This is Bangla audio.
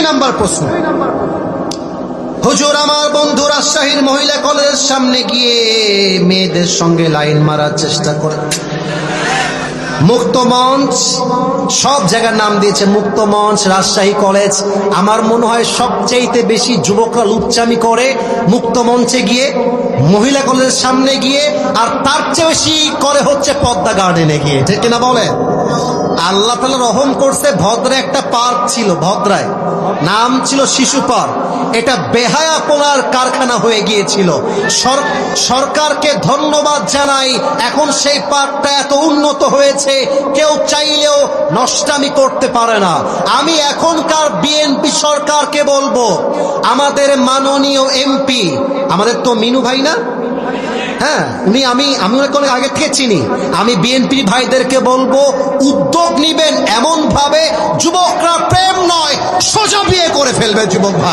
নাম্বার প্রশ্ন, হুজুর আমার বন্ধু রাজশাহীর মহিলা কলেজের সামনে গিয়ে মেয়েদের সঙ্গে লাইন মারার চেষ্টা করে। মুক্ত মঞ্চ, সব জায়গার নাম দিয়েছে মুক্ত মঞ্চ, রাজশাহী কলেজ। আমার মনে হয় সবচেয়ে বেশি যুবকরা লুচ্চামি করে মুক্ত মঞ্চে গিয়ে, মহিলা কলেজের সামনে গিয়ে, আর তার চেয়ে বেশি করে হচ্ছে পদ্মা গার্ডেনে গিয়ে, ঠিক কিনা বলে? আল্লাহ তাআলা রহম করছে, ভদ্রায় একটা পার্ক ছিল, ভদ্রায় নাম ছিল শিশু পার্ক। এটা বেহায়াপনার কারখানা হয়ে গিয়েছিল। সরকারকে ধন্যবাদ জানাই, এখন সেই পার্কটা এত উন্নত হয়েছে, কেউ চাইলেও নষ্টামি করতে পারে না। আমি এখনকার বিএনপি সরকারকে বলবো, আমাদের মাননীয় এমপি, আমাদের তো মিনু ভাই না, হ্যাঁ উনি, আমি ওনাকে অনেক আগে থেকে চিনি। আমি বিএনপি ভাইদেরকে বলবো, উদ্যোগ নিবেন এমন ভাবে যুবকরা প্রেম নয় সোজা বিয়ে করে ফেলবে যুবক ভাই।